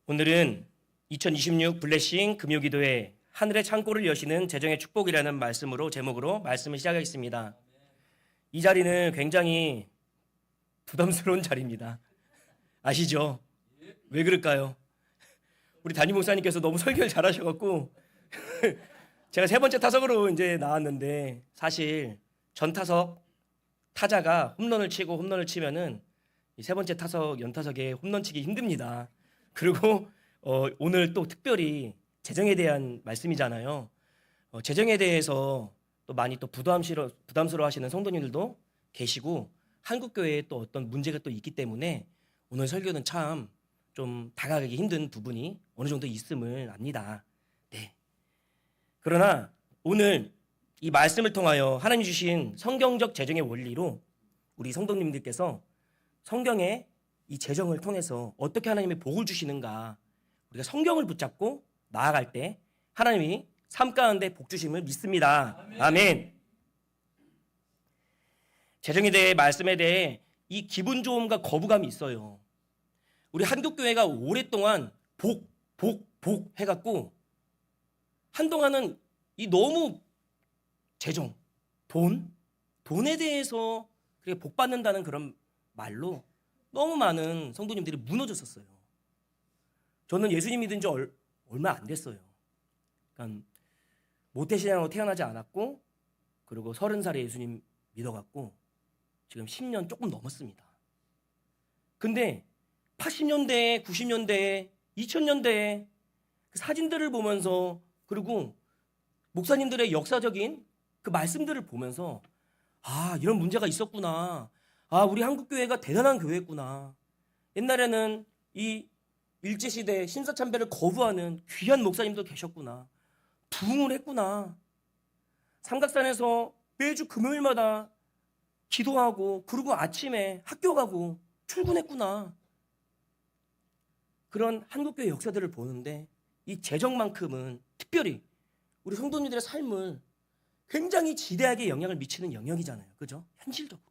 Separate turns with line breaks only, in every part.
오늘은 2026 블레싱 금요기도회 하늘의 창고를 여시는 재정의 축복이라는 제목으로 말씀을 시작하겠습니다. 이 자리는 굉장히 부담스러운 자리입니다. 아시죠? 왜 그럴까요? 우리 담임 목사님께서 너무 설교를 잘하셔갖고 제가 세 번째 타석으로 이제 나왔는데, 사실 전 타석 타자가 홈런을 치면은 이 세 번째 타석 연타석에 홈런 치기 힘듭니다. 그리고 오늘 또 특별히 재정에 대한 말씀이잖아요. 재정에 대해서 또 많이 또 부담스러워 하시는 성도님들도 계시고, 한국교회에 또 어떤 문제가 또 있기 때문에 오늘 설교는 참 좀 다가가기 힘든 부분이 어느 정도 있음을 압니다. 네. 그러나 오늘 이 말씀을 통하여 하나님 주신 성경적 재정의 원리로 우리 성도님들께서 성경의 이 재정을 통해서 어떻게 하나님이 복을 주시는가, 우리가 성경을 붙잡고 나아갈 때 하나님이 삶 가운데 복 주심을 믿습니다. 아멘. 재정에 대해, 말씀에 대해 이 기분 좋음과 거부감이 있어요. 우리 한국교회가 오랫동안 복 해갖고 한동안은 이 너무 재정, 돈에 대해서 그렇게 복 받는다는 그런 말로 너무 많은 성도님들이 무너졌었어요. 저는 예수님 믿은 지 얼마 안 됐어요. 그러니까 모태신앙으로 태어나지 않았고, 그리고 30살에 예수님 믿어갖고 지금 10년 조금 넘었습니다. 근데 80년대에, 90년대에, 2000년대에 그 사진들을 보면서, 그리고 목사님들의 역사적인 그 말씀들을 보면서, 이런 문제가 있었구나. 우리 한국교회가 대단한 교회였구나. 옛날에는 이 일제시대 신사참배를 거부하는 귀한 목사님도 계셨구나. 부흥을 했구나. 삼각산에서 매주 금요일마다 기도하고, 그리고 아침에 학교 가고 출근했구나. 그런 한국교회 역사들을 보는데, 이 재정만큼은 특별히 우리 성도님들의 삶을 굉장히 지대하게 영향을 미치는 영역이잖아요. 그죠? 현실적으로.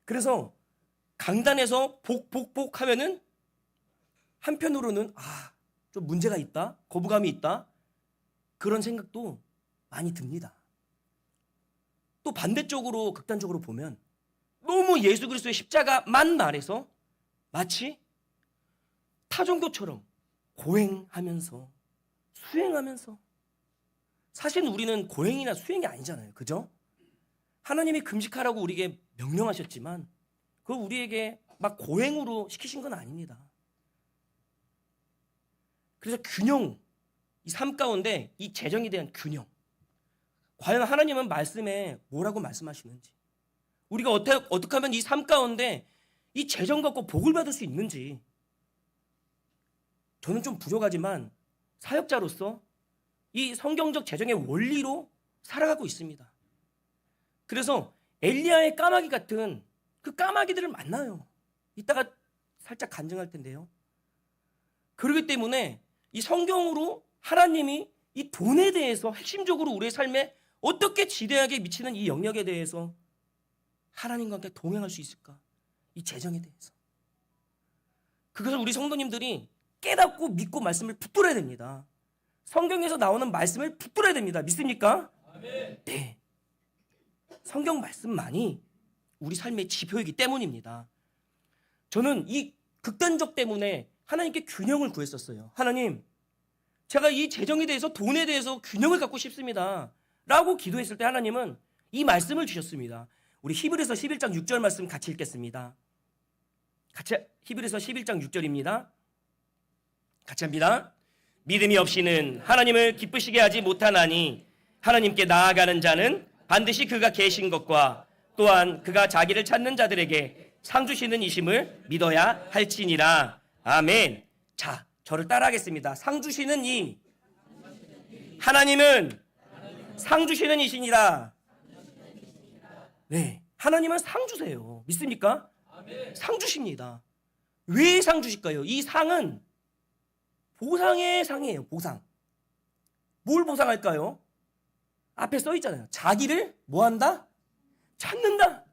그래서 강단에서 복 하면은 한편으로는 좀 문제가 있다, 거부감이 있다, 그런 생각도 많이 듭니다. 또 반대쪽으로, 극단적으로 보면 너무 예수 그리스도의 십자가만 말해서 마치 타종교처럼 고행하면서 수행하면서, 사실은 우리는 고행이나 수행이 아니잖아요. 그죠? 하나님이 금식하라고 우리에게 명령하셨지만 그걸 우리에게 막 고행으로 시키신 건 아닙니다. 그래서 균형, 이 삶 가운데 이 재정에 대한 균형, 과연 하나님은 말씀에 뭐라고 말씀하시는지, 우리가 어떻게 하면 이 삶 가운데 이 재정 갖고 복을 받을 수 있는지, 저는 좀 부족하지만 사역자로서 이 성경적 재정의 원리로 살아가고 있습니다. 그래서 엘리야의 까마귀 같은 그 까마귀들을 만나요. 이따가 살짝 간증할 텐데요. 그렇기 때문에 이 성경으로 하나님이 이 돈에 대해서 핵심적으로 우리의 삶에 어떻게 지대하게 미치는 이 영역에 대해서 하나님과 함께 동행할 수 있을까? 이 재정에 대해서. 그것을 우리 성도님들이 깨닫고 믿고 말씀을 붙들어야 됩니다. 성경에서 나오는 말씀을 붙들어야 됩니다. 믿습니까? 아멘. 네. 성경 말씀만이 우리 삶의 지표이기 때문입니다. 저는 이 극단적 때문에 하나님께 균형을 구했었어요. 하나님, 제가 이 재정에 대해서, 돈에 대해서 균형을 갖고 싶습니다 라고 기도했을 때 하나님은 이 말씀을 주셨습니다. 우리 히브리서 11장 6절 말씀 같이 읽겠습니다. 히브리서 11장 6절입니다. 같이 합니다. 믿음이 없이는 하나님을 기쁘시게 하지 못하나니 하나님께 나아가는 자는 반드시 그가 계신 것과 또한 그가 자기를 찾는 자들에게 상 주시는 이심을 믿어야 할지니라. 아멘. 자, 저를 따라하겠습니다. 상 주시는 이 하나님은 상 주시는 이시니라. 네, 하나님은 상 주세요. 믿습니까? 상 주십니다. 왜 상 주실까요? 이 상은 보상의 상이에요. 보상. 뭘 보상할까요? 앞에 써 있잖아요. 자기를 뭐한다? 찾는다.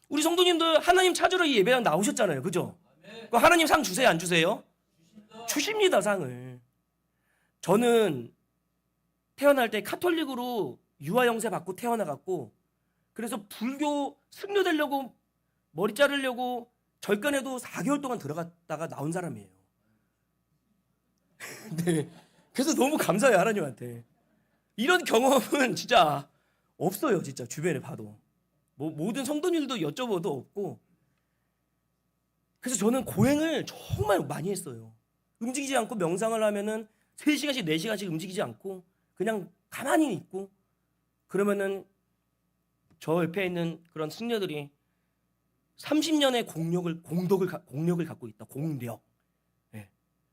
우리 성도님들 하나님 찾으러 이 예배당 나오셨잖아요. 그죠? 그 하나님 상 주세요, 안 주세요? 주십니다, 상을. 저는 태어날 때 카톨릭으로 유아 영세 받고 태어나갖고, 그래서 불교 승려되려고 머리 자르려고 절간에도 4개월 동안 들어갔다가 나온 사람이에요. 네. 그래서 너무 감사해요, 하나님한테. 이런 경험은 진짜 없어요, 진짜 주변에 봐도. 뭐 모든 성도님들도 여쭤봐도 없고. 그래서 저는 고행을 정말 많이 했어요. 움직이지 않고 명상을 하면은 3시간씩 4시간씩 움직이지 않고 그냥 가만히 있고, 그러면은 저 옆에 있는 그런 승려들이 30년의 공력을 갖고 있다. 공력. 예.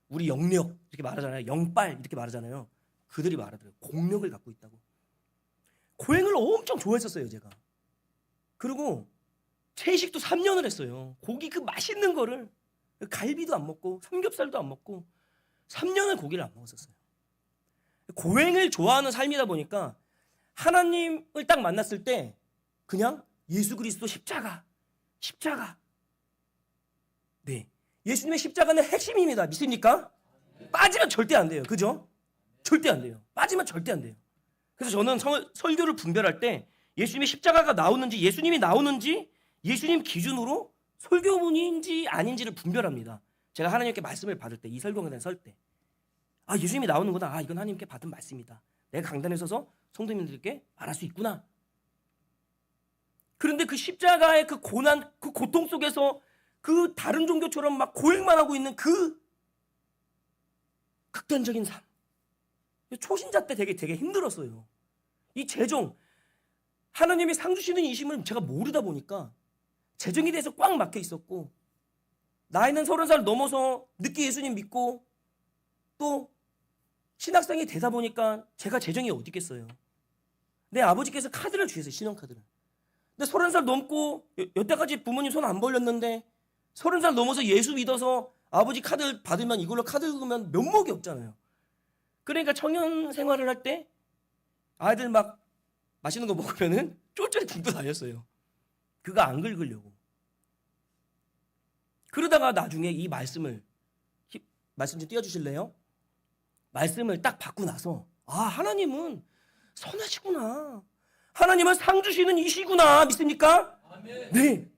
우리 영력 이렇게 말하잖아요. 영빨 이렇게 말하잖아요. 그들이 말하더라고요. 공력을 갖고 있다고. 고행을 엄청 좋아했었어요, 제가. 그리고 채식도 3년을 했어요. 고기 그 맛있는 거를, 갈비도 안 먹고 삼겹살도 안 먹고 3년을 고기를 안 먹었었어요. 고행을 좋아하는 삶이다 보니까 하나님을 딱 만났을 때 그냥 예수 그리스도 십자가. 네, 예수님의 십자가는 핵심입니다. 믿습니까? 빠지면 절대 안 돼요. 그죠? 절대 안 돼요. 빠지면 절대 안 돼요. 그래서 저는 설교를 분별할 때 예수님의 십자가가 나오는지, 예수님이 나오는지, 예수님 기준으로 설교문인지 아닌지를 분별합니다. 제가 하나님께 말씀을 받을 때, 이 설교강단에 설 때, 아, 예수님이 나오는구나. 아, 이건 하나님께 받은 말씀이다. 내가 강단에 서서 성도님들께 말할 수 있구나. 그런데 그 십자가의 그 고난, 그 고통 속에서 그 다른 종교처럼 막 고행만 하고 있는 그 극단적인 삶, 초신자 때 되게 힘들었어요. 이 재정, 하나님이 상 주시는 이심을 제가 모르다 보니까 재정에 대해서 꽉 막혀 있었고, 나이는 30살 넘어서 늦게 예수님 믿고 또 신학생이 되다 보니까 제가 재정이 어디 있겠어요. 내 아버지께서 카드를 주셨어요, 신용카드를. 근데 30살 넘고 여태까지 부모님 손 안 벌렸는데 30살 넘어서 예수 믿어서 아버지 카드 받으면 이걸로 카드 긁으면 면목이 없잖아요. 그러니까 청년 생활을 할 때 아이들 막 맛있는 거 먹으면은 쫄쫄이 굶고 다녔어요. 그거 안 긁으려고. 그러다가 나중에 이 말씀 좀 띄워주실래요? 말씀을 딱 받고 나서, 아, 하나님은 선하시구나. 하나님은 상 주시는 이시구나. 믿습니까? 아멘. 네.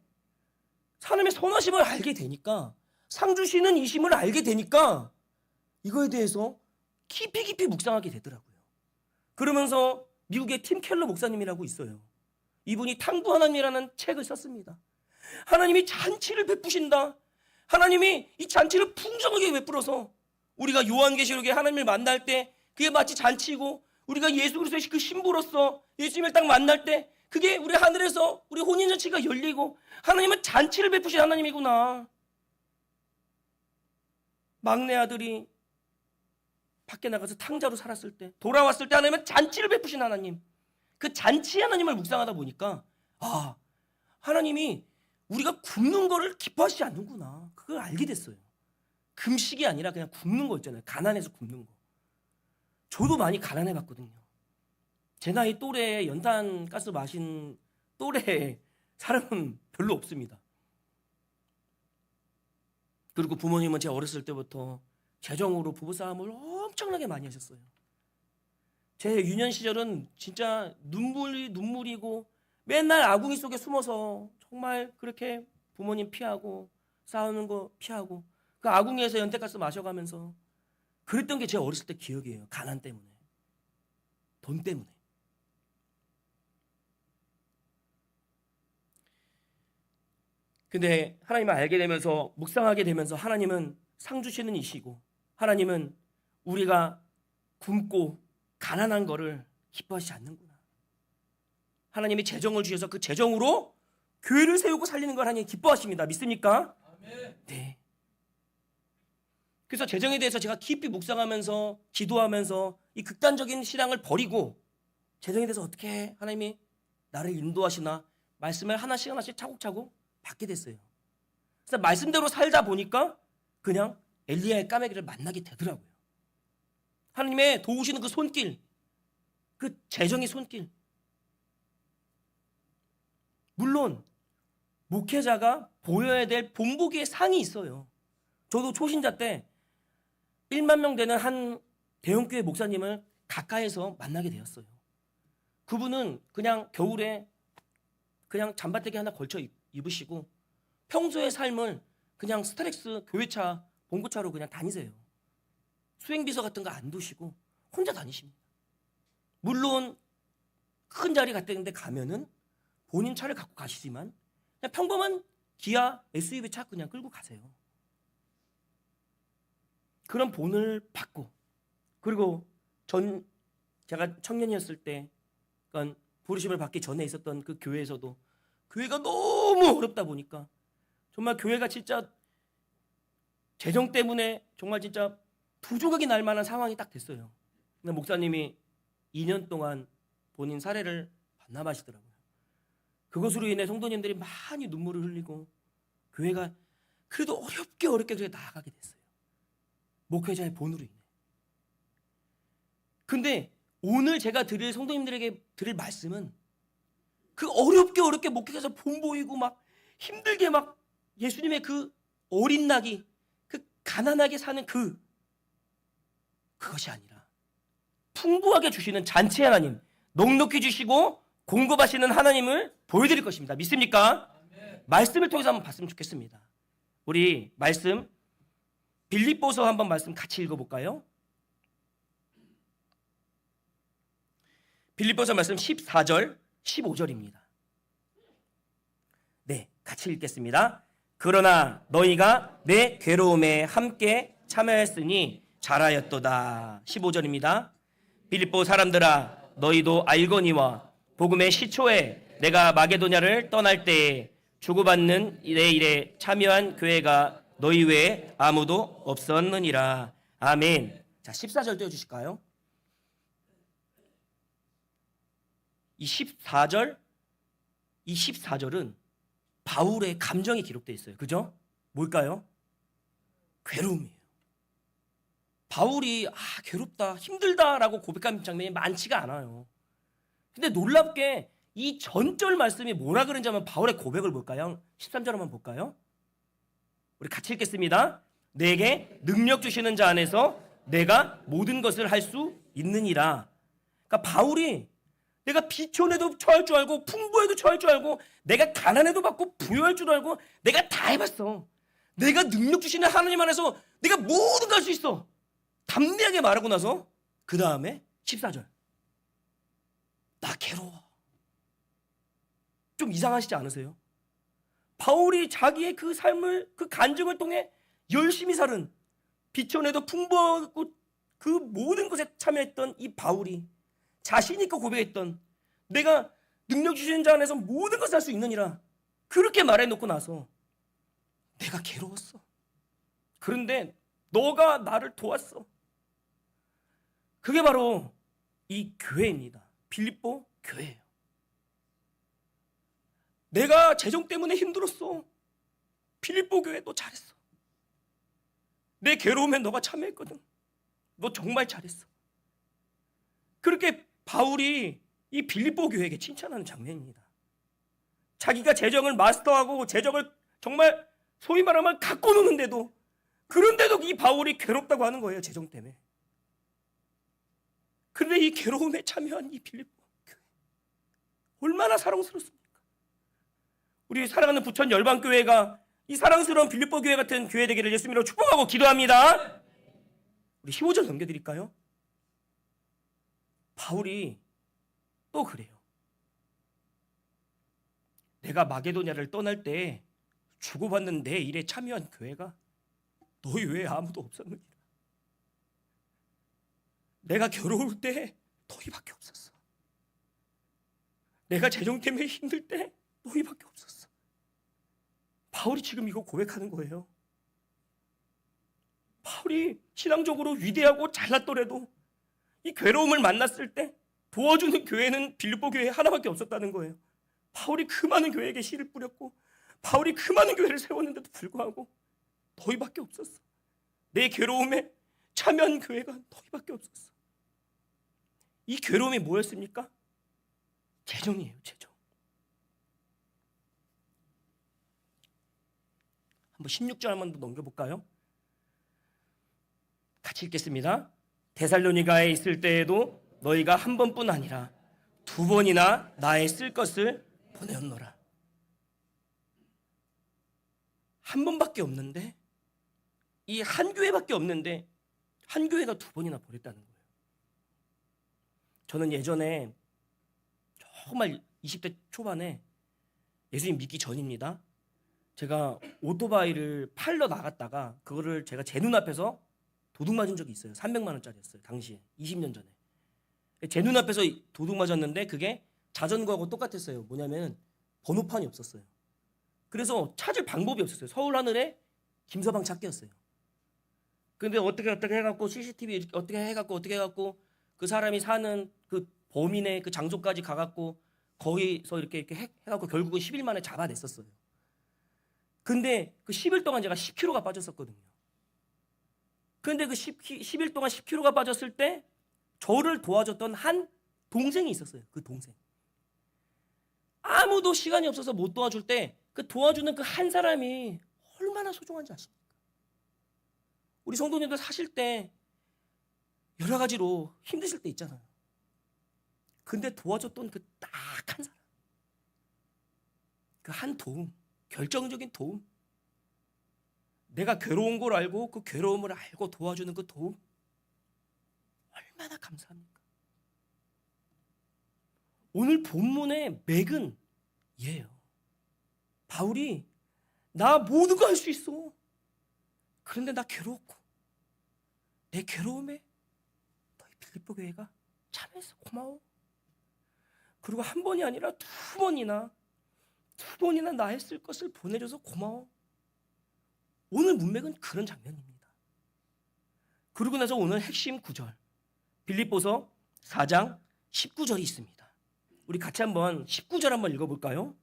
하나님의 선하심을 알게 되니까, 상 주시는 이심을 알게 되니까 이거에 대해서 깊이 묵상하게 되더라고요. 그러면서 미국의 팀 켈러 목사님이라고 있어요. 이분이 탕부 하나님이라는 책을 썼습니다. 하나님이 잔치를 베푸신다. 하나님이 이 잔치를 풍성하게 베풀어서 우리가 요한계시록에 하나님을 만날 때 그게 마치 잔치고, 우리가 예수 그리스도의 그 신부로서 예수님을 딱 만날 때 그게 우리 하늘에서 우리 혼인잔치가 열리고, 하나님은 잔치를 베푸신 하나님이구나. 막내 아들이 밖에 나가서 탕자로 살았을 때, 돌아왔을 때 하나님은 잔치를 베푸신 하나님, 그 잔치 하나님을 묵상하다 보니까, 아, 하나님이 우리가 굶는 거를 기뻐하시지 않는구나. 그걸 알게 됐어요. 금식이 아니라 그냥 굶는 거 있잖아요. 가난해서 굶는 거. 저도 많이 가난해봤거든요. 제 나이 또래에 연탄 가스 마신 또래 사람은 별로 없습니다. 그리고 부모님은 제 어렸을 때부터 재정으로 부부싸움을 엄청나게 많이 하셨어요. 제 유년 시절은 진짜 눈물이고 맨날 아궁이 속에 숨어서 정말 그렇게 부모님 피하고 싸우는 거 피하고 그 아궁이에서 연탄가스 마셔가면서 그랬던 게 제 어렸을 때 기억이에요. 가난 때문에, 돈 때문에. 근데 하나님을 알게 되면서, 묵상하게 되면서, 하나님은 상 주시는 이시고, 하나님은 우리가 굶고 가난한 거를 기뻐하시지 않는구나. 하나님이 재정을 주셔서 그 재정으로 교회를 세우고 살리는 걸 하나님 기뻐하십니다. 믿습니까? 아멘. 네. 그래서 재정에 대해서 제가 깊이 묵상하면서 기도하면서 이 극단적인 신앙을 버리고 재정에 대해서 어떻게 하나님이 나를 인도하시나 말씀을 하나씩 차곡차곡 받게 됐어요. 그래서 말씀대로 살다 보니까 그냥 엘리야의 까마귀를 만나게 되더라고요. 하나님의 도우시는 그 손길, 그 재정의 손길. 물론 목회자가 보여야 될 본보기의 상이 있어요. 저도 초신자 때 1만 명 되는 한 대형교회 목사님을 가까이서 만나게 되었어요. 그분은 그냥 겨울에 그냥 잠바대기 하나 걸쳐 입으시고 평소의 삶을 그냥 스타렉스 교회차, 봉고차로 그냥 다니세요. 수행비서 같은 거 안 두시고 혼자 다니십니다. 물론 큰 자리 같은데 가면은 본인 차를 갖고 가시지만 그냥 평범한 기아 SUV 차 그냥 끌고 가세요. 그런 본을 받고, 그리고 제가 청년이었을 때 그러니까 부르심을 받기 전에 있었던 그 교회에서도 교회가 너무 어렵다 보니까 정말 교회가 진짜 재정 때문에 정말 진짜 부족하게 날 만한 상황이 딱 됐어요. 근데 목사님이 2년 동안 본인 사례를 반납하시더라고요. 그것으로 인해 성도님들이 많이 눈물을 흘리고 교회가 그래도 어렵게 그렇게 나아가게 됐어요. 목회자의 본으로 인해. 근데 오늘 제가 드릴 성도님들에게 드릴 말씀은 그 어렵게 목회자에서 본 보이고 막 힘들게 막 예수님의 그 어린 낙이 그 가난하게 사는 그것이 아니라 풍부하게 주시는 잔치 하나님, 넉넉히 주시고 공급하시는 하나님을 보여드릴 것입니다. 믿습니까? 말씀을 통해서 한번 봤으면 좋겠습니다. 우리 말씀 빌립보서 한번 말씀 같이 읽어볼까요? 빌립보서 말씀 14절 15절입니다. 네, 같이 읽겠습니다. 그러나 너희가 내 괴로움에 함께 참여했으니 잘하였도다. 15절입니다. 빌립보 사람들아, 너희도 알거니와 복음의 시초에 내가 마게도냐를 떠날 때에 주고받는 내 일에 참여한 교회가 너희 외에 아무도 없었느니라. 아멘. 자, 14절 띄워주실까요? 이 14절은 바울의 감정이 기록되어 있어요. 그죠? 뭘까요? 괴로움이에요. 바울이 괴롭다, 힘들다라고 고백한 장면이 많지가 않아요. 근데 놀랍게 이 전절 말씀이 뭐라 그런지 한번 바울의 고백을 볼까요? 13절 한번 볼까요? 우리 같이 읽겠습니다. 내게 능력 주시는 자 안에서 내가 모든 것을 할 수 있느니라. 그러니까 바울이 내가 비천에도 처할 줄 알고 풍부에도 처할 줄 알고 내가 가난해도 받고 부유할 줄 알고 내가 다 해봤어. 내가 능력 주시는 하나님 안에서 내가 모든 걸 할 수 있어. 담대하게 말하고 나서 그 다음에 14절. 나 괴로워. 좀 이상하시지 않으세요? 바울이 자기의 그 삶을, 그 간증을 통해 열심히 살은 비천에도 풍부하고 그 모든 것에 참여했던 이 바울이 자신 있고 고백했던 내가 능력 주시는 자 안에서 모든 것을 할 수 있느니라 그렇게 말해놓고 나서 내가 괴로웠어. 그런데 너가 나를 도왔어. 그게 바로 이 교회입니다. 빌립보 교회예요. 내가 재정 때문에 힘들었어. 빌립보 교회 너 잘했어. 내 괴로움에 너가 참여했거든. 너 정말 잘했어. 그렇게 바울이 이 빌립보 교회에게 칭찬하는 장면입니다. 자기가 재정을 마스터하고 재정을 정말 소위 말하면 갖고 노는데도 그런데도 이 바울이 괴롭다고 하는 거예요. 재정 때문에. 그런데 이 괴로움에 참여한 이 빌립보 교회 얼마나 사랑스럽습니까? 우리 사랑하는 부천 열방교회가 이 사랑스러운 빌립보 교회 같은 교회 되기를 예수님으로 축복하고 기도합니다. 우리 15절 넘겨드릴까요? 바울이 또 그래요. 내가 마게도냐를 떠날 때 주고받는 내 일에 참여한 교회가 너희 외에 아무도 없었느니라. 내가 괴로울 때 너희밖에 없었어. 내가 재정 때문에 힘들 때 너희밖에 없었어. 바울이 지금 이거 고백하는 거예요. 바울이 신앙적으로 위대하고 잘났더라도 이 괴로움을 만났을 때 도와주는 교회는 빌립보 교회 하나밖에 없었다는 거예요. 바울이 그 많은 교회에게 씨를 뿌렸고 바울이 그 많은 교회를 세웠는데도 불구하고 너희밖에 없었어. 내 괴로움에 참여한 교회가 너희밖에 없었어. 이 괴로움이 뭐였습니까? 재정이에요. 재정. 한번 16절 한번 더 넘겨볼까요? 같이 읽겠습니다. 데살로니가에 있을 때에도 너희가 한 번뿐 아니라 두 번이나 나의 쓸 것을 보내었노라. 한 번밖에 없는데, 이 한 교회밖에 없는데 한 교회가 두 번이나 보냈다는 거예요. 저는 예전에 정말 20대 초반에, 예수님 믿기 전입니다, 제가 오토바이를 팔러 나갔다가 그거를 제가 제 눈앞에서 도둑 맞은 적이 있어요. 300만 원짜리였어요. 당시에 20년 전에 제 눈앞에서 도둑 맞았는데 그게 자전거하고 똑같았어요. 뭐냐면 번호판이 없었어요. 그래서 찾을 방법이 없었어요. 서울 하늘에 김서방 찾기였어요. 근데 어떻게 해갖고 CCTV 어떻게 해갖고 그 사람이 사는 그 범인의 그 장소까지 가갖고 거기서 이렇게 해갖고 결국은 10일 만에 잡아냈었어요. 근데 그 10일 동안 제가 10kg가 빠졌었거든요. 근데 그 10일 동안 10kg가 빠졌을 때 저를 도와줬던 한 동생이 있었어요. 그 동생. 아무도 시간이 없어서 못 도와줄 때 그 도와주는 그 한 사람이 얼마나 소중한지 아십니까? 우리 성도님들 사실 때 여러 가지로 힘드실 때 있잖아요. 근데 도와줬던 그 딱 한 사람, 그 한 도움, 결정적인 도움, 내가 괴로운 걸 알고 그 괴로움을 알고 도와주는 그 도움, 얼마나 감사합니까? 오늘 본문의 맥은 얘예요. 바울이 나 모든 거 할 수 있어. 그런데 나 괴로웠고 내 괴로움에 너희 빌립보 교회가 참여해서 고마워. 그리고 한 번이 아니라 두 번이나 나의 쓸 것을 보내줘서 고마워. 오늘 문맥은 그런 장면입니다. 그러고 나서 오늘 핵심 구절, 빌립보서 4장 19절이 있습니다. 우리 같이 한번 19절 한번 읽어볼까요?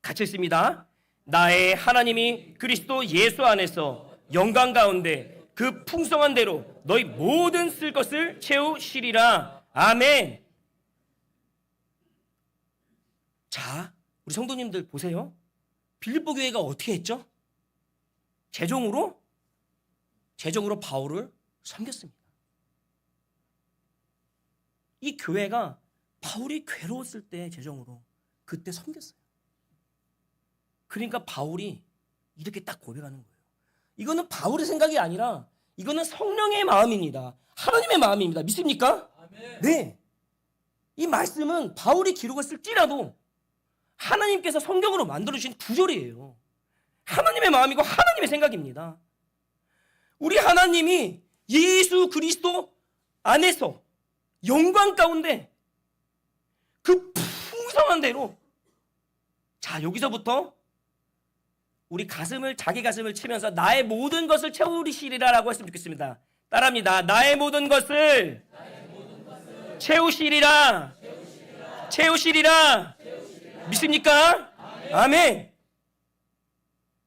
같이 읽습니다. 나의 하나님이 그리스도 예수 안에서 영광 가운데 그 풍성한 대로 너희 모든 쓸 것을 채우시리라. 아멘. 자, 우리 성도님들 보세요. 빌립보 교회가 어떻게 했죠? 재정으로 바울을 섬겼습니다. 이 교회가 바울이 괴로웠을 때 재정으로 그때 섬겼어요. 그러니까 바울이 이렇게 딱 고백하는 거예요. 이거는 바울의 생각이 아니라 이거는 성령의 마음입니다. 하나님의 마음입니다. 믿습니까? 아멘. 네. 이 말씀은 바울이 기록했을지라도 하나님께서 성경으로 만들어주신 구절이에요. 하나님의 마음이고 하나님의 생각입니다. 우리 하나님이 예수 그리스도 안에서 영광 가운데 그 풍성한 대로, 자, 여기서부터 우리 자기 가슴을 치면서 나의 모든 것을 채우시리라라고 했으면 좋겠습니다. 따라합니다. 나의 모든 것을 채우시리라. 믿습니까? 아멘.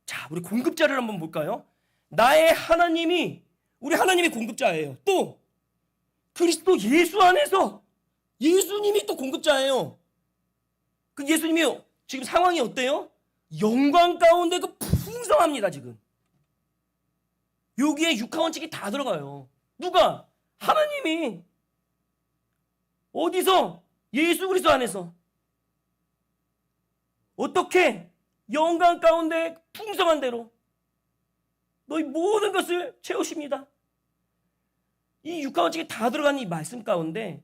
자, 우리 공급자를 한번 볼까요? 나의 하나님이, 우리 하나님이 공급자예요. 또 그리스도 예수 안에서 예수님이 또 공급자예요. 그 예수님이 지금 상황이 어때요? 영광 가운데 그 풍성합니다. 지금 여기에 육하원칙이 다 들어가요. 누가? 하나님이. 어디서? 예수 그리스도 안에서. 어떻게? 영광 가운데 풍성한 대로 너희 모든 것을 채우십니다. 이 육하원칙이 다 들어간 이 말씀 가운데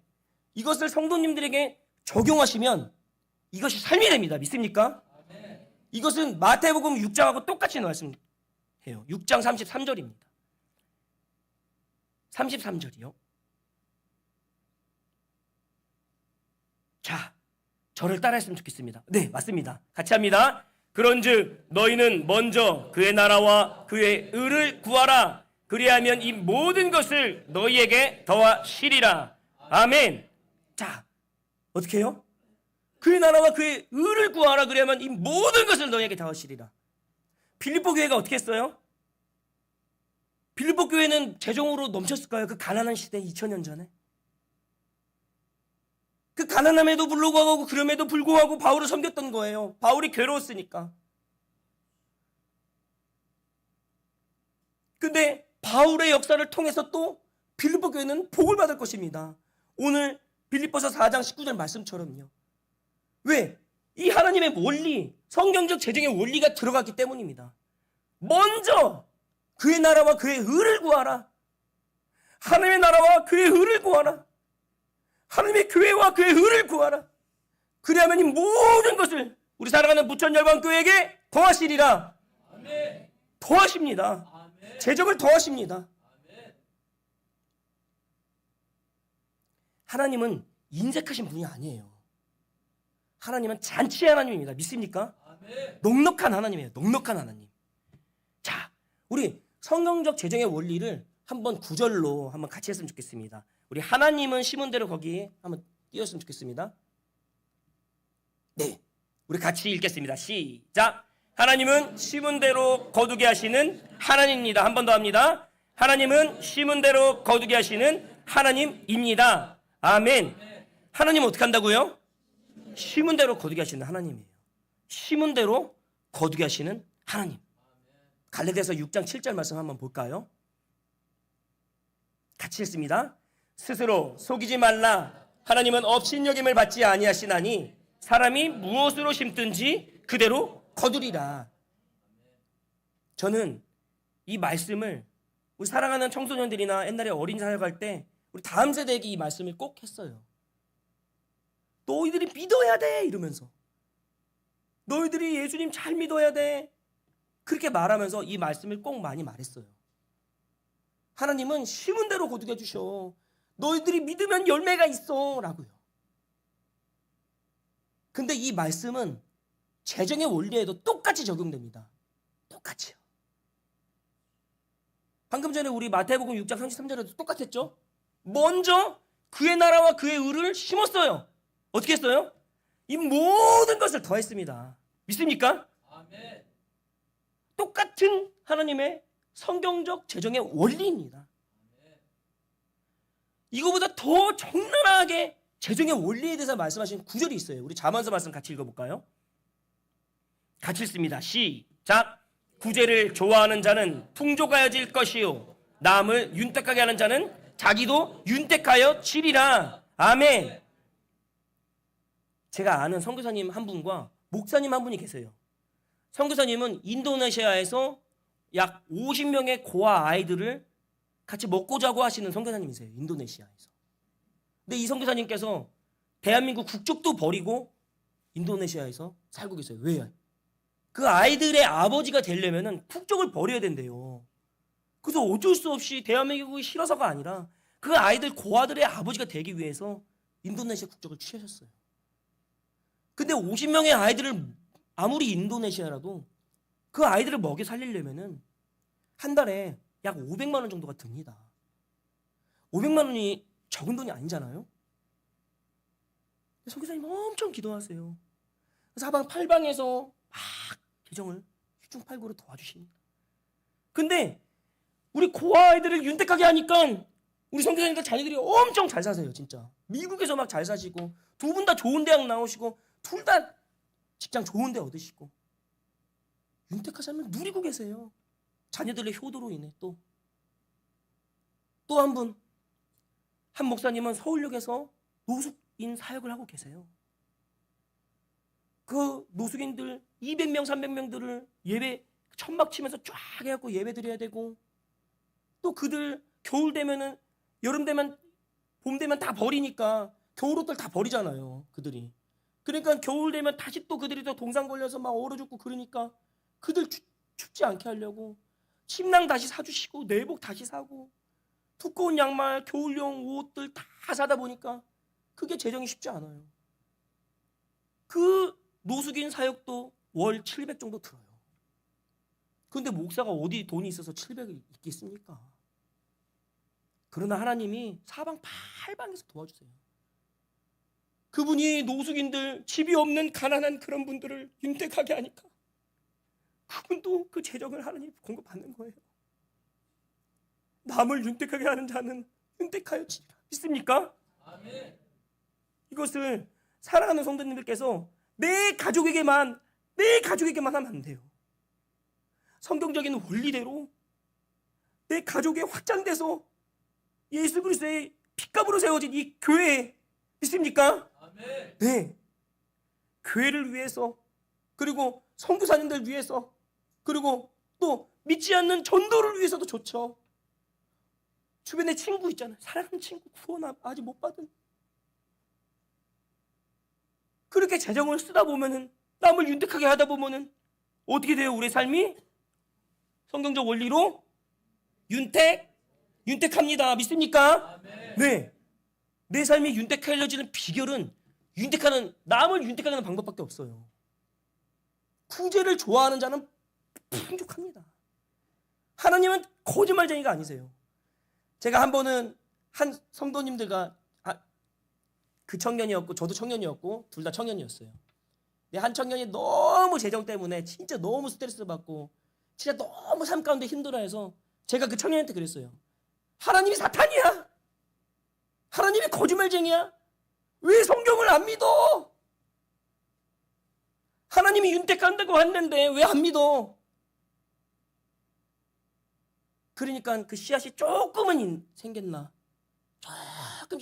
이것을 성도님들에게 적용하시면 이것이 삶이 됩니다. 믿습니까? 이것은 마태복음 6장하고 똑같이 말씀해요. 6장 33절입니다. 33절이요. 자, 저를 따라했으면 좋겠습니다. 네, 맞습니다. 같이 합니다. 그런즉 너희는 먼저 그의 나라와 그의 의를 구하라. 그리하면 이 모든 것을 너희에게 더하시리라. 아멘. 자, 어떻게 해요? 그의 나라와 그의 의를 구하라. 그리하면 이 모든 것을 너희에게 더하시리라. 빌립보 교회가 어떻게 했어요? 빌립보 교회는 재정으로 넘쳤을까요? 그 가난한 시대 2000년 전에. 그 가난함에도 불구하고 그럼에도 불구하고 바울을 섬겼던 거예요. 바울이 괴로웠으니까. 근데 바울의 역사를 통해서 또 빌립보 교회는 복을 받을 것입니다. 오늘 빌립보서 4장 19절 말씀처럼요. 왜? 이 하나님의 원리, 성경적 재정의 원리가 들어갔기 때문입니다. 먼저 그의 나라와 그의 의를 구하라. 하나님의 나라와 그의 의를 구하라. 하나님의 교회와 그의 의를 구하라. 그리하면 이 모든 것을 우리 사랑하는 부천열방교회에게 더하시리라. 아멘. 더하십니다. 아멘. 재정을 더하십니다. 아멘. 하나님은 인색하신 분이 아니에요. 하나님은 잔치의 하나님입니다. 믿습니까? 아멘. 넉넉한 하나님이에요. 넉넉한 하나님. 자, 우리 성경적 재정의 원리를 한번 구절로 한번 같이 했으면 좋겠습니다. 우리 하나님은 심은 대로 거기 한번 띄웠으면 좋겠습니다. 네, 우리 같이 읽겠습니다. 시작. 하나님은 심은 대로 거두게 하시는 하나님입니다. 한 번 더 합니다. 하나님은 심은 대로 거두게 하시는 하나님입니다. 아멘. 하나님은 어떻게 한다고요? 심은 대로 거두게 하시는 하나님이에요. 심은 대로 거두게 하시는 하나님. 갈라디아서 6장 7절 말씀 한번 볼까요? 같이 읽습니다. 스스로 속이지 말라. 하나님은 업신여김을 받지 아니하시나니 사람이 무엇으로 심든지 그대로 거두리라. 저는 이 말씀을 우리 사랑하는 청소년들이나 옛날에 어린 사역할 때 우리 다음 세대에게 이 말씀을 꼭 했어요. 너희들이 믿어야 돼 이러면서, 너희들이 예수님 잘 믿어야 돼 그렇게 말하면서 이 말씀을 꼭 많이 말했어요. 하나님은 심은 대로 거두게 해주셔. 너희들이 믿으면 열매가 있어 라고요. 근데 이 말씀은 재정의 원리에도 똑같이 적용됩니다. 똑같이요. 방금 전에 우리 마태복음 6장 33절에도 똑같았죠. 먼저 그의 나라와 그의 의를 심었어요. 어떻게 했어요? 이 모든 것을 더했습니다. 믿습니까? 아멘. 똑같은 하나님의 성경적 재정의 원리입니다. 이거보다 더 적나라하게 재정의 원리에 대해서 말씀하신 구절이 있어요. 우리 잠언서 말씀 같이 읽어볼까요? 같이 읽습니다. 시작. 구제를 좋아하는 자는 풍족하여질 것이요 남을 윤택하게 하는 자는 자기도 윤택하여 지리라. 아멘. 제가 아는 선교사님 한 분과 목사님 한 분이 계세요. 선교사님은 인도네시아에서 약 50명의 고아 아이들을 같이 먹고 자고 하시는 선교사님이세요. 인도네시아에서. 근데 이 선교사님께서 대한민국 국적도 버리고 인도네시아에서 살고 계세요. 왜요? 그 아이들의 아버지가 되려면 국적을 버려야 된대요. 그래서 어쩔 수 없이 대한민국이 싫어서가 아니라 그 아이들 고아들의 아버지가 되기 위해서 인도네시아 국적을 취하셨어요. 근데 50명의 아이들을 아무리 인도네시아라도 그 아이들을 먹여 살리려면은 한 달에 약 500만 원 정도가 듭니다. 500만 원이 적은 돈이 아니잖아요. 선교사님 엄청 기도하세요. 사방 팔방에서 막 재정을 휘중팔구로 도와주십니다. 근데 우리 고아 아이들을 윤택하게 하니까 우리 선교사님들 자녀들이 엄청 잘 사세요. 진짜 미국에서 막 잘 사시고, 두 분 다 좋은 대학 나오시고, 둘 다 직장 좋은 데 얻으시고, 윤택한 삶을 누리고 계세요. 자녀들의 효도로 인해. 또 한 분, 한 목사님은 서울역에서 노숙인 사역을 하고 계세요. 그 노숙인들 200명 300명들을 예배 천막 치면서 쫙 해갖고 예배 드려야 되고, 또 그들 겨울 되면은, 여름 되면, 봄 되면 다 버리니까 겨울옷들 다 버리잖아요. 그들이. 그러니까 겨울 되면 다시 또 그들이 또 동상 걸려서 막 얼어 죽고, 그러니까 그들 춥지 않게 하려고 침낭 다시 사주시고, 내복 다시 사고, 두꺼운 양말, 겨울용 옷들 다 사다 보니까 그게 재정이 쉽지 않아요. 그 노숙인 사역도 월 700 정도 들어요. 그런데 목사가 어디 돈이 있어서 700이 있겠습니까? 그러나 하나님이 사방팔방에서 도와주세요. 그분이 노숙인들, 집이 없는 가난한 그런 분들을 윤택하게 하니까 그분도 그 재정을 하나님 공급받는 거예요. 남을 윤택하게 하는 자는 윤택하여 지리라. 믿습니까? 아멘. 이것을 사랑하는 성도님들께서 내 가족에게만 하면 안 돼요. 성경적인 원리대로 내 가족에 확장돼서 예수 그리스도의 핏값으로 세워진 이 교회 믿습니까?
아멘.
네. 교회를 위해서, 그리고 선교사님들 위해서, 그리고 또 믿지 않는 전도를 위해서도 좋죠. 주변에 친구 있잖아요. 사랑하는 친구 구원 아직 못 받은. 그렇게 재정을 쓰다 보면은, 남을 윤택하게 하다 보면은 어떻게 돼요? 우리의 삶이 성경적 원리로 윤택합니다. 믿습니까?
아멘.
네. 내 삶이 윤택해지는 비결은 남을 윤택하는 방법밖에 없어요. 구제를 좋아하는 자는 풍족합니다. 하나님은 거짓말쟁이가 아니세요. 제가 한 번은 한 성도님들과 그 청년이었고 저도 청년이었고 둘 다 청년이었어요. 근데 한 청년이 너무 재정 때문에 진짜 너무 스트레스 받고 진짜 너무 삶 가운데 힘들어해서 제가 그 청년한테 그랬어요. 하나님이 사탄이야. 하나님이 거짓말쟁이야. 왜 성경을 안 믿어? 하나님이 윤택한다고 했는데 왜 안 믿어? 그러니까 그 씨앗이 조금은 생겼나?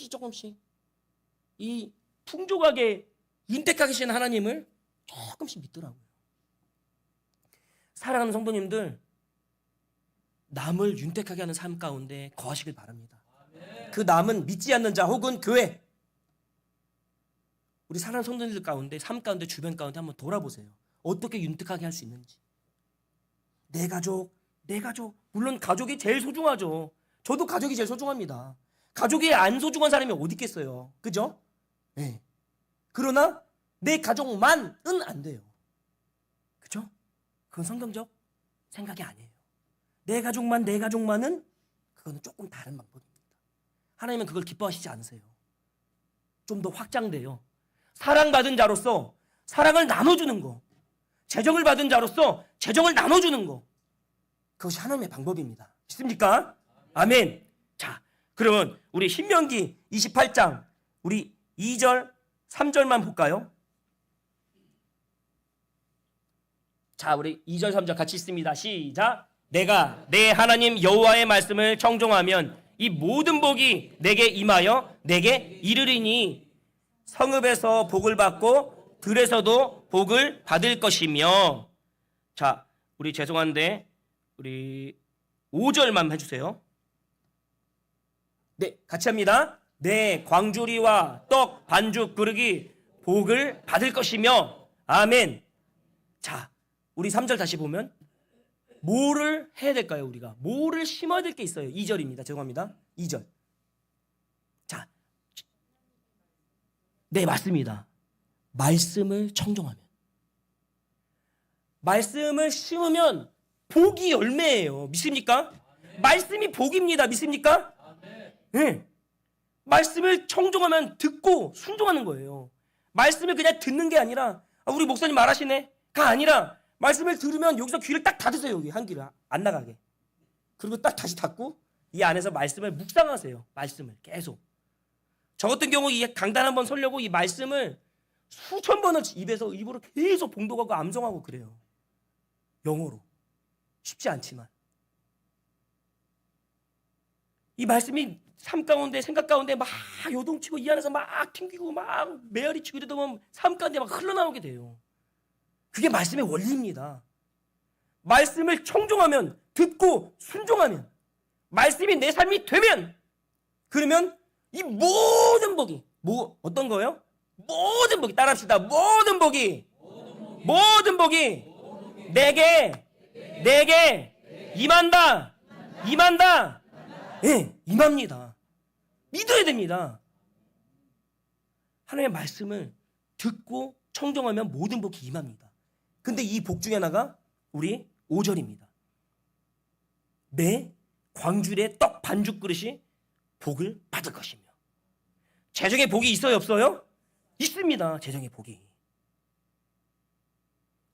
조금씩 이 풍족하게 윤택하게 하신 하나님을 조금씩 믿더라고요. 사랑하는 성도님들, 남을 윤택하게 하는 삶 가운데 거하시길 바랍니다. 그 남은 믿지 않는 자 혹은 교회, 우리 사랑하는 성도님들 가운데, 삶 가운데, 주변 가운데 한번 돌아보세요. 어떻게 윤택하게 할 수 있는지. 내 가족, 물론 가족이 제일 소중하죠. 저도 가족이 제일 소중합니다. 가족이 안 소중한 사람이 어디 있겠어요. 그죠? 네. 그러나 내 가족만은 안 돼요. 그죠? 그건 성경적 생각이 아니에요. 내 가족만은 그거는 조금 다른 방법입니다. 하나님은 그걸 기뻐하시지 않으세요. 좀 더 확장돼요. 사랑받은 자로서 사랑을 나눠주는 거, 재정을 받은 자로서 재정을 나눠주는 거, 그것이 하나님의 방법입니다. 믿습니까? 아멘. 자, 그러면 우리 신명기 28장 우리 2절 3절만 볼까요? 자, 우리 2절 3절 같이 읽습니다. 시작. 내가 내 하나님 여호와의 말씀을 청종하면 이 모든 복이 내게 임하여 내게 이르리니 성읍에서 복을 받고 들에서도 복을 받을 것이며. 자, 우리 죄송한데 우리 5절만 해주세요. 네, 같이 합니다. 내 광주리와 떡 반죽 그릇이 복을 받을 것이며. 아멘. 자, 우리 3절 다시 보면 뭐를 해야 될까요? 우리가 뭐를 심어야 될 게 있어요. 2절입니다. 죄송합니다. 2절. 자, 네, 맞습니다. 말씀을 청종하면, 말씀을 심으면 복이 열매예요. 믿습니까? 아멘. 말씀이 복입니다. 믿습니까? 네. 말씀을 청종하면 듣고 순종하는 거예요. 말씀을 그냥 듣는 게 아니라 우리 목사님 말하시네가 아니라 말씀을 들으면 여기서 귀를 딱 닫으세요. 여기 한 귀를 안 나가게. 그리고 딱 다시 닫고 이 안에서 말씀을 묵상하세요. 말씀을 계속. 저 같은 경우 이 강단 한번 서려고 이 말씀을 수천 번을 입에서 입으로 계속 봉독하고 암송하고 그래요. 영어로. 쉽지 않지만 이 말씀이 삶 가운데, 생각 가운데 막 요동치고 이 안에서 막 튕기고 막 메아리치고 이러다 보면 삶 가운데 막 흘러나오게 돼요. 그게 말씀의 원리입니다. 말씀을 청종하면, 듣고 순종하면, 말씀이 내 삶이 되면, 그러면 이 모든 복이, 어떤 거예요? 모든 복이, 따라합시다. 모든 복이 내게 임한다. 예, 임합니다. 믿어야 됩니다. 하나님의 말씀을 듣고 청종하면 모든 복이 임합니다. 근데 이 복 중에 하나가 우리 5절입니다. 내 광주리의 떡 반죽 그릇이 복을 받을 것이며. 재정의 복이 있어요, 없어요? 있습니다. 재정의 복이.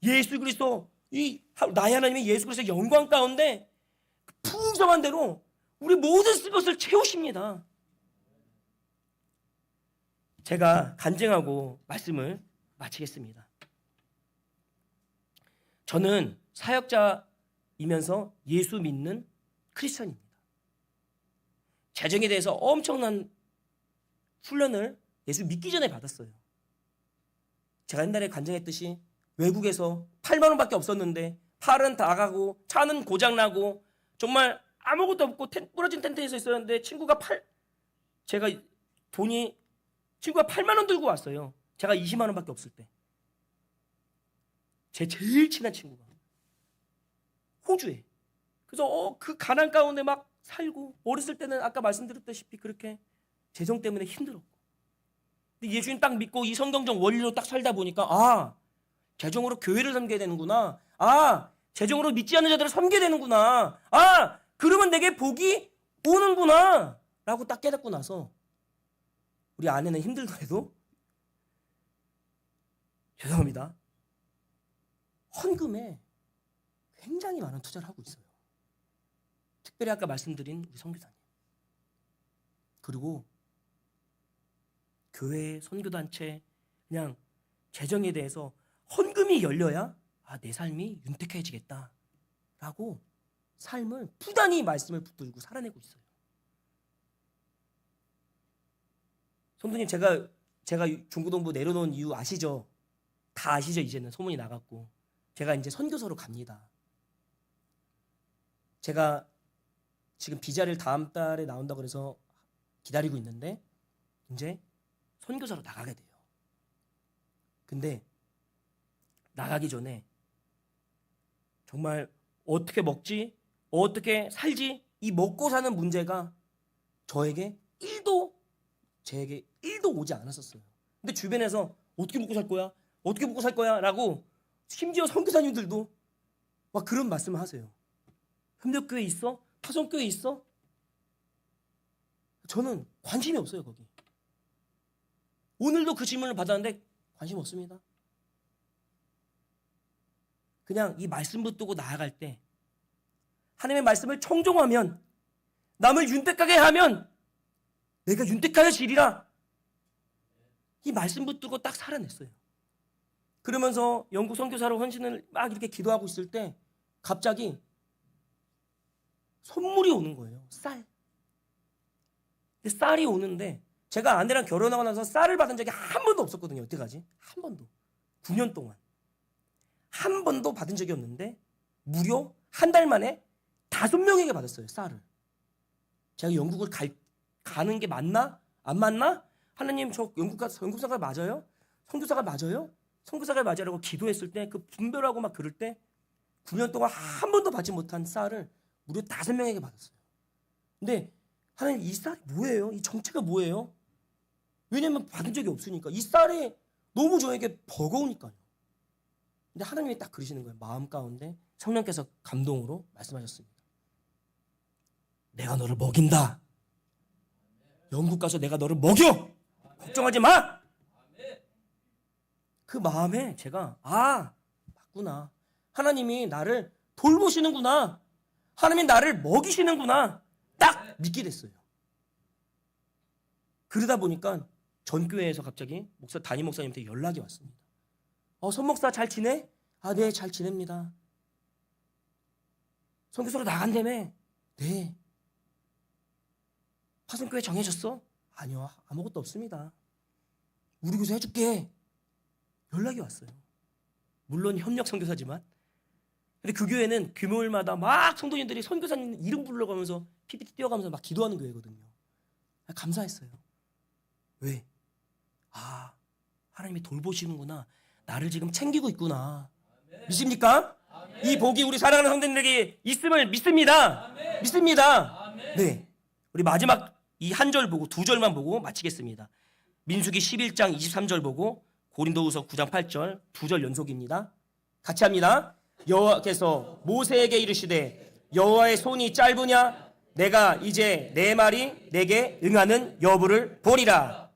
예수 그리스도, 나의 하나님의 예수 그리스도의 영광 가운데 풍성한 대로 우리 모든 것을 채우십니다. 제가 간증하고 말씀을 마치겠습니다. 저는 사역자이면서 예수 믿는 크리스천입니다. 재정에 대해서 엄청난 훈련을 예수 믿기 전에 받았어요. 제가 옛날에 간증했듯이 외국에서 8만 원밖에 없었는데 팔은 다 가고 차는 고장나고 정말 아무것도 없고 부러진 텐트에서 있었는데 친구가 8만 원 들고 왔어요. 제가 20만 원밖에 없을 때. 제 제일 친한 친구가 호주에. 그래서 그 가난 가운데 막 살고, 어렸을 때는 아까 말씀드렸다시피 그렇게 재정 때문에 힘들었고, 근데 예수님 딱 믿고 이 성경적 원리로 딱 살다 보니까 재정으로 교회를 섬겨야 되는구나, 재정으로 믿지 않는 자들을 섬겨야 되는구나, 그러면 내게 복이 오는구나 라고 딱 깨닫고 나서, 우리 아내는 힘들더라도 죄송합니다, 헌금에 굉장히 많은 투자를 하고 있어요. 특별히 아까 말씀드린 우리 선교사님, 그리고 교회, 선교단체, 그냥 재정에 대해서 헌금이 열려야 내 삶이 윤택해지겠다라고 삶을 부단히 말씀을 붙들고 살아내고 있어요. 성도님, 제가 중고등부 내려놓은 이유 아시죠? 다 아시죠? 이제는 소문이 나갔고 제가 이제 선교사로 갑니다. 제가 지금 비자를 다음 달에 나온다고 그래서 기다리고 있는데 이제 선교사로 나가게 돼요. 근데 나가기 전에 정말 어떻게 먹지? 어떻게 살지? 이 먹고 사는 문제가 제게 1도 오지 않았었어요. 근데 주변에서 어떻게 먹고 살 거야? 어떻게 먹고 살 거야? 라고 심지어 선교사님들도 막 그런 말씀을 하세요. 협력교회 있어? 파송교회 있어? 저는 관심이 없어요, 거기. 오늘도 그 질문을 받았는데 관심 없습니다. 그냥 이 말씀 붙들고 나아갈 때 하나님의 말씀을 청종하면, 남을 윤택하게 하면 내가 윤택하여지리라, 이 말씀 붙들고 딱 살아냈어요. 그러면서 영국 선교사로 헌신을 막 이렇게 기도하고 있을 때 갑자기 선물이 오는 거예요. 쌀이 오는데 제가 아내랑 결혼하고 나서 쌀을 받은 적이 한 번도 없었거든요. 여태까지 한 번도. 9년 동안 한 번도 받은 적이 없는데 무려 한 달 만에 5명에게 받았어요, 쌀을. 제가 영국을 가는 게 맞나? 안 맞나? 하나님, 저 영국사가 맞아요? 선교사가 맞아요? 선교사가 맞으라고 기도했을 때, 그 분별하고 막 그럴 때 9년 동안 한 번도 받지 못한 쌀을 무려 5명에게 받았어요. 근데 하나님, 이 쌀이 뭐예요? 이 정체가 뭐예요? 왜냐면 받은 적이 없으니까. 이 쌀이 너무 저에게 버거우니까요. 근데 하나님이 딱 그러시는 거예요. 마음 가운데 성령께서 감동으로 말씀하셨습니다. 내가 너를 먹인다. 영국 가서 내가 너를 먹여. 걱정하지 마. 그 마음에 제가 맞구나. 하나님이 나를 돌보시는구나. 하나님이 나를 먹이시는구나. 딱 믿게 됐어요. 그러다 보니까 전 교회에서 갑자기 담임 목사님한테 연락이 왔습니다. 선 목사 잘 지내? 네, 잘 지냅니다. 선교사로 나간다며? 네. 파송교회 정해졌어? 아니요, 아무것도 없습니다. 우리 교사 해줄게. 연락이 왔어요. 물론 협력 선교사지만. 근데 그 교회는 금요일마다 막 성도님들이 선교사님 이름 불러가면서 PPT 띄워가면서 막 기도하는 교회거든요. 감사했어요. 왜? 하나님이 돌보시는구나. 나를 지금 챙기고 있구나. 믿습니까? 이 복이 우리 사랑하는 성도님들에게 있음을 믿습니다. 믿습니다. 네, 우리 마지막 이 한 절 보고 2절만 보고 마치겠습니다. 민수기 11장 23절 보고 고린도후서 9장 8절 2절 연속입니다. 같이 합니다. 여호와께서 모세에게 이르시되 여호와의 손이 짧으냐? 내가 이제 내 말이 내게 응하는 여부를 보리라.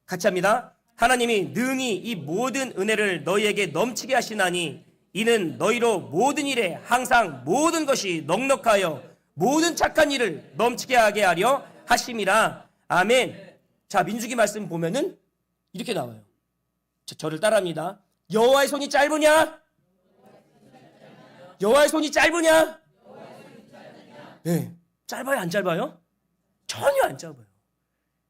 같이 합니다. 하나님이 능히 이 모든 은혜를 너희에게 넘치게 하시나니 이는 너희로 모든 일에 항상 모든 것이 넉넉하여 모든 착한 일을 넘치게 하게 하려 하심이라. 아멘. 자, 민수기 말씀 보면은 이렇게 나와요. 저를 따라합니다. 여호와의 손이 짧으냐? 여호와의 손이 짧으냐? 네. 짧아요, 안 짧아요? 전혀 안 짧아요.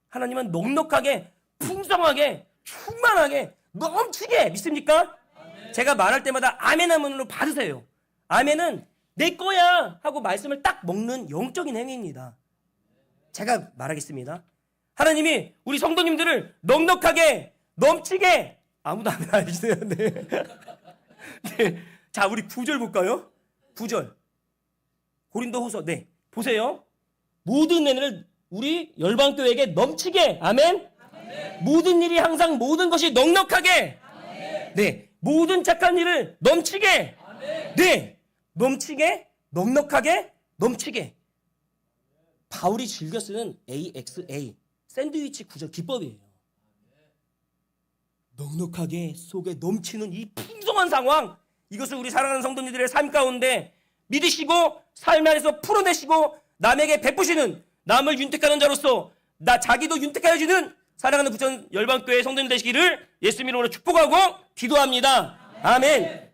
하나님은 넉넉하게, 풍성하게, 충만하게, 넘치게 믿습니까? 아멘. 제가 말할 때마다 아멘 하면으로 받으세요. 아멘은 내 거야 하고 말씀을 딱 먹는 영적인 행위입니다. 제가 말하겠습니다. 하나님이 우리 성도님들을 넉넉하게, 넘치게, 아무도 아멘 안 해주세요. 네. 네. 자, 우리 9절 볼까요? 9절. 고린도후서. 네. 보세요. 모든 은혜를 우리 열방교회에게 넘치게. 아멘. 아멘. 모든 일이 항상 모든 것이 넉넉하게. 아멘. 네. 모든 착한 일을 넘치게. 아멘. 네. 넘치게, 넉넉하게, 넘치게. 바울이 즐겨 쓰는 AXA. 샌드위치 구절 기법이에요. 넉넉하게 속에 넘치는 이 풍성한 상황, 이것을 우리 사랑하는 성도님들의 삶 가운데 믿으시고 삶 안에서 풀어내시고 남에게 베푸시는, 남을 윤택하는 자로서 나 자기도 윤택하여지는 사랑하는 부천 열방교회 성도님 되시기를 예수 이름으로 축복하고 기도합니다. 아멘.